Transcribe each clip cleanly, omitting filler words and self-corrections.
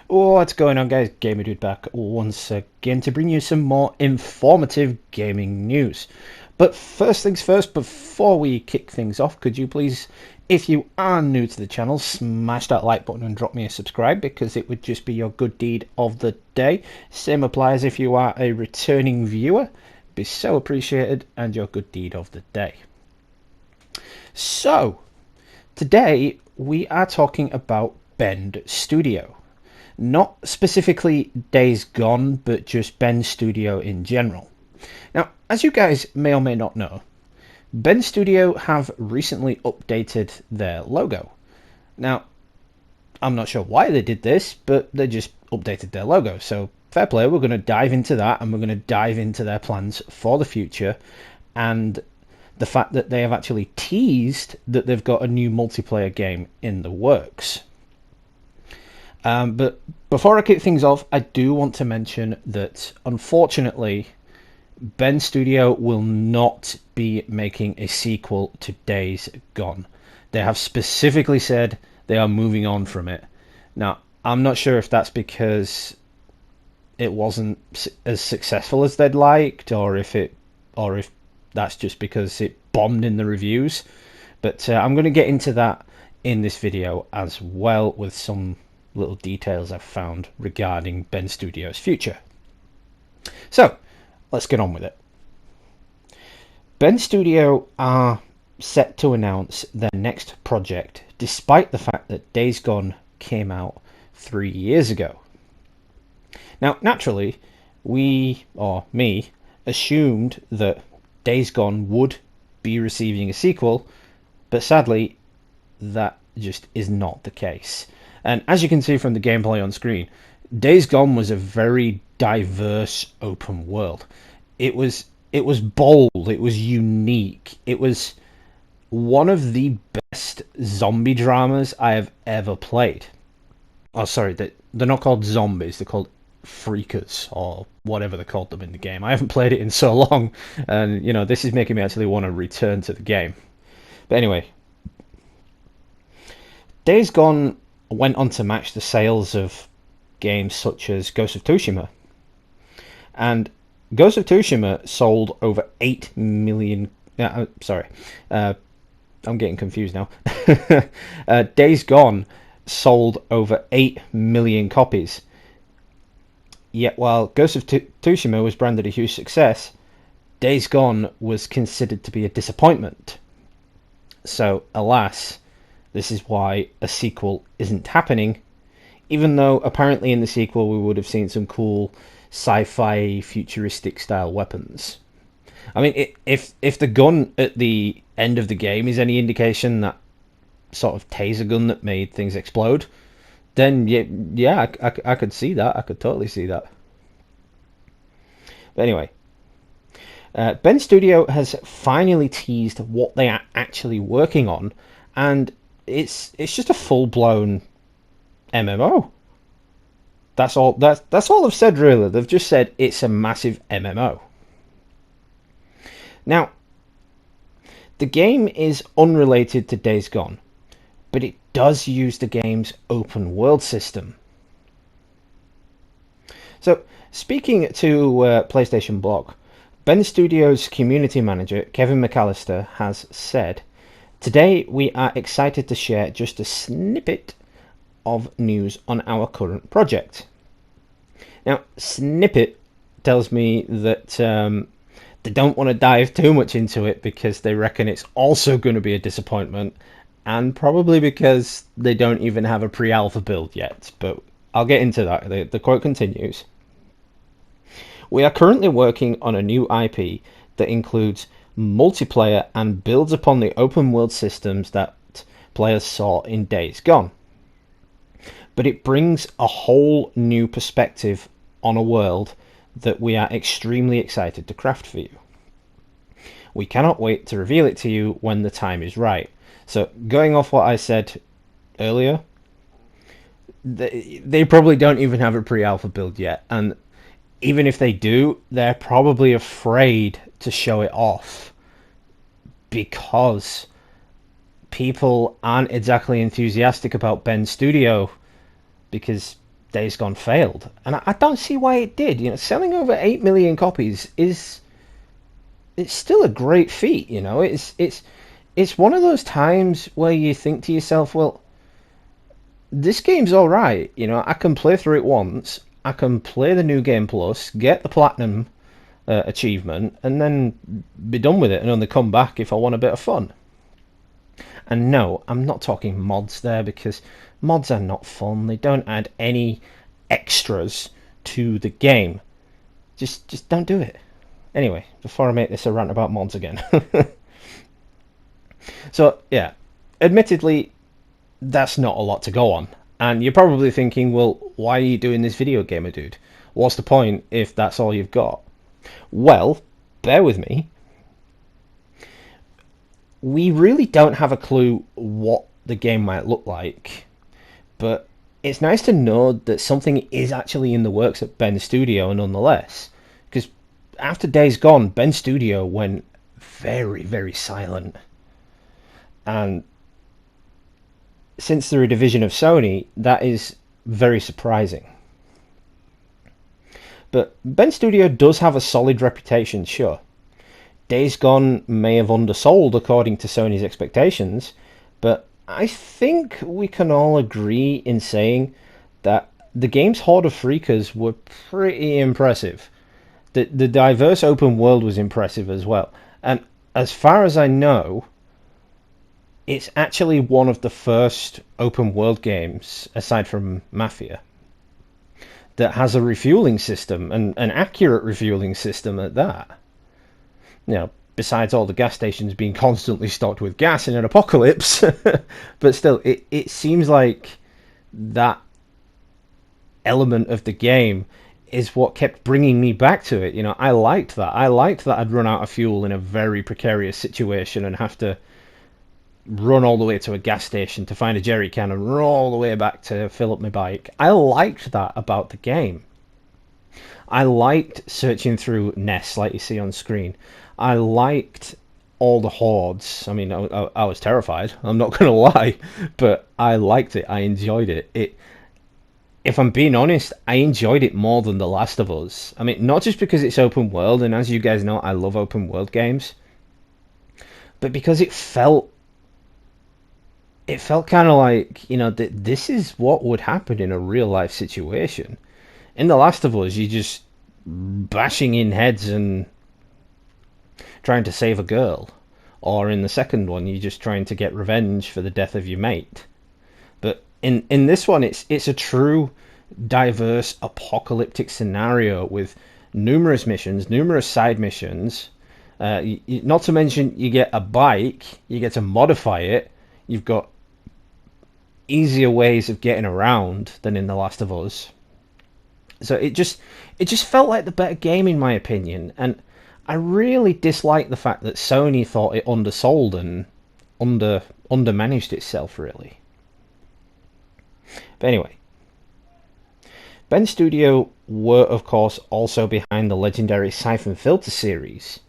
What's going on, guys? Gamer Dude back once again to bring you some more informative gaming news. But first things first, before we kick things off, could you please, if you are new to the channel, smash that like button and drop me a subscribe, because it would just be your good deed of the day. Same applies if you are a returning viewer. Be so appreciated, and your good deed of the day. So, today we are talking about Bend Studio. Not specifically Days Gone, but just Bend Studio in general. Now, as you guys may or may not know, Bend Studio have recently updated their logo. Now, I'm not sure why they did this, but they just updated their logo. So, fair play, we're going to dive into that, and we're going to dive into their plans for the future, and the fact that they have actually teased that they've got a new multiplayer game in the works. But before I kick things off, I do want to mention that, unfortunately, Bend Studio will not be making a sequel to Days Gone. They have specifically said they are moving on from it. Now, I'm not sure if that's because it wasn't as successful as they'd liked, or if that's just because it bombed in the reviews. But I'm going to get into that in this video as well, with some little details I've found regarding Bend Studio's future. So, let's get on with it. Bend Studio are set to announce their next project, despite the fact that Days Gone came out 3 years ago. Now, naturally, me, assumed that Days Gone would be receiving a sequel, but sadly, that just is not the case. And as you can see from the gameplay on screen, Days Gone was a very diverse open world. It was bold, it was unique, it was one of the best zombie dramas I have ever played. Oh, sorry, they're not called zombies, they're called freakers, or whatever they called them in the game. I haven't played it in so long, and this is making me actually want to return to the game. But anyway, Days Gone went on to match the sales of games such as Ghost of Tsushima. And Ghost of Tsushima sold over 8 million... I'm getting confused now. Days Gone sold over 8 million copies. Yet while Ghost of Tsushima was branded a huge success, Days Gone was considered to be a disappointment. So, alas, this is why a sequel isn't happening, even though apparently in the sequel we would have seen some cool sci-fi futuristic style weapons. I mean, if the gun at the end of the game is any indication, that sort of taser gun that made things explode, then yeah, I could see that. I could totally see that. But anyway, Bend Studio has finally teased what they are actually working on, and it's just a full-blown MMO. That's all they've said, really. They've just said it's a massive MMO. Now, the game is unrelated to Days Gone, but it does use the game's open world system. So, speaking to PlayStation Blog, Bend Studios community manager Kevin McAllister has said, "Today we are excited to share just a snippet of news on our current project." Now, snippet tells me that they don't want to dive too much into it, because they reckon it's also going to be a disappointment, and probably because they don't even have a pre-alpha build yet. But I'll get into that. The quote continues. "We are currently working on a new IP that includes multiplayer and builds upon the open world systems that players saw in Days Gone. But it brings a whole new perspective on a world that we are extremely excited to craft for you. We cannot wait to reveal it to you when the time is right." So, going off what I said earlier, they probably don't even have a pre-alpha build yet, and even if they do, they're probably afraid to show it off, because people aren't exactly enthusiastic about Bend Studio, because Days Gone failed, and I don't see why it did. You know, selling over 8 million copies is it's still a great feat. You know, it's one of those times where you think to yourself, well, this game's all right. You know, I can play through it once. I can play the new game plus, get the platinum achievement, and then be done with it, and only come back if I want a bit of fun. And no, I'm not talking mods there, because mods are not fun. They don't add any extras to the game. Just don't do it. Anyway, before I make this a rant about mods again. So, yeah, admittedly, that's not a lot to go on. And you're probably thinking, well, why are you doing this video, gamer dude? What's the point if that's all you've got? Well, bear with me. We really don't have a clue what the game might look like, but it's nice to know that something is actually in the works at Bend Studio nonetheless, because after Days Gone, Bend Studio went very, very silent. And since they're a division of Sony, that is very surprising. But Bend Studio does have a solid reputation, sure. Days Gone may have undersold according to Sony's expectations, but I think we can all agree in saying that the game's horde of freakers were pretty impressive. The diverse open world was impressive as well. And as far as I know, it's actually one of the first open world games, aside from Mafia, that has a refueling system, and an accurate refueling system at that. You know, besides all the gas stations being constantly stocked with gas in an apocalypse. But still, it seems like that element of the game is what kept bringing me back to it. You know, I liked that. I liked that I'd run out of fuel in a very precarious situation and have to run all the way to a gas station to find a jerry can and run all the way back to fill up my bike. I liked that about the game. I liked searching through nests like you see on screen. I liked all the hordes. I mean, I was terrified, I'm not going to lie, but I liked it. I enjoyed it. If I'm being honest, I enjoyed it more than The Last of Us. I mean, not just because it's open world, and as you guys know, I love open world games, but because it felt kind of like, you know, that this is what would happen in a real life situation. In The Last of Us, you're just bashing in heads and trying to save a girl. Or in the second one, you're just trying to get revenge for the death of your mate. But in this one, it's a true diverse apocalyptic scenario with numerous missions, numerous side missions. Not to mention, you get a bike, you get to modify it. You've got easier ways of getting around than in The Last of Us. So it just felt like the better game, in my opinion. And I really dislike the fact that Sony thought it undersold and undermanaged itself, really. But anyway, Bend Studio were, of course, also behind the legendary Siphon Filter series,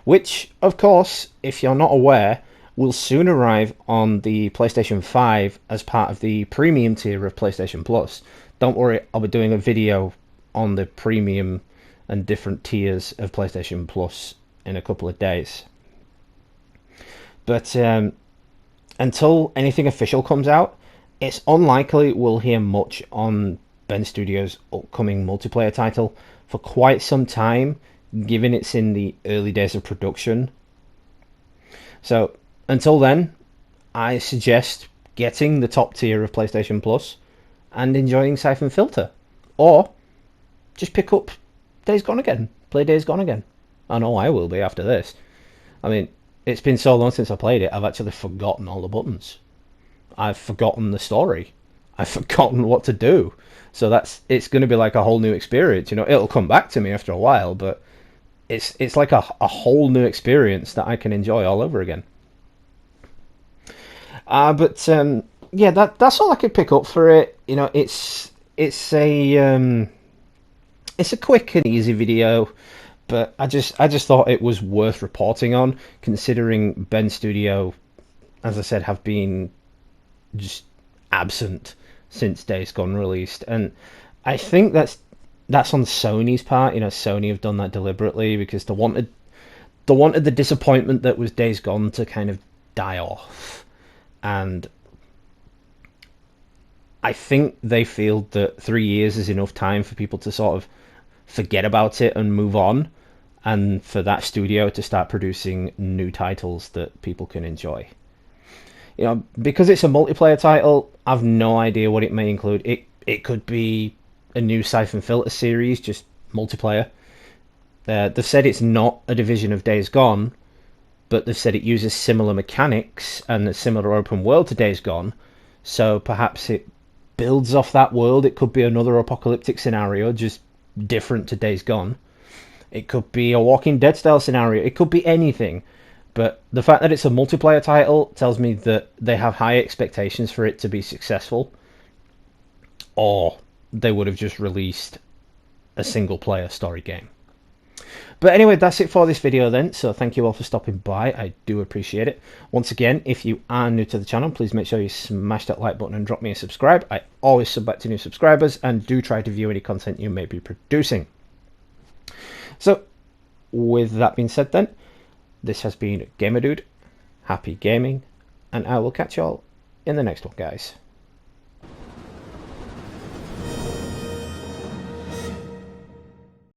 which, of course, if you're not aware, will soon arrive on the PlayStation 5 as part of the premium tier of PlayStation Plus. Don't worry, I'll be doing a video on the premium and different tiers of PlayStation Plus in a couple of days. But until anything official comes out, it's unlikely we'll hear much on Bend Studios' upcoming multiplayer title for quite some time, given it's in the early days of production. So until then, I suggest getting the top tier of PlayStation Plus and enjoying Siphon Filter. Or just pick up Days Gone again. Play Days Gone again. I know I will be after this. I mean, it's been so long since I played it, I've actually forgotten all the buttons. I've forgotten the story. I've forgotten what to do. So it's going to be like a whole new experience. You know, it'll come back to me after a while, but it's like a whole new experience that I can enjoy all over again. Yeah, that's all I could pick up for it. You know, it's a quick and easy video, but I just thought it was worth reporting on, considering Bend Studio, as I said, have been just absent since Days Gone released, and I think that's on Sony's part. Sony have done that deliberately because they wanted the disappointment that was Days Gone to kind of die off, and I think they feel that 3 years is enough time for people to sort of forget about it and move on, and for that studio to start producing new titles that people can enjoy. Because it's a multiplayer title, I've no idea what it may include. It could be a new Siphon Filter series, just multiplayer. They've said it's not a division of Days Gone, but they've said it uses similar mechanics and a similar open world to Days Gone, so perhaps it builds off that world. It could be another apocalyptic scenario, just different to Days Gone. It could be a Walking Dead style scenario. It could be anything. But the fact that it's a multiplayer title tells me that they have high expectations for it to be successful, or they would have just released a single player story game. But anyway, that's it for this video then, so thank you all for stopping by. I do appreciate it. Once again, if you are new to the channel, please make sure you smash that like button and drop me a subscribe. I always sub back to new subscribers and do try to view any content you may be producing. So, with that being said then, this has been Gamer Dude, happy gaming, and I will catch y'all in the next one, guys.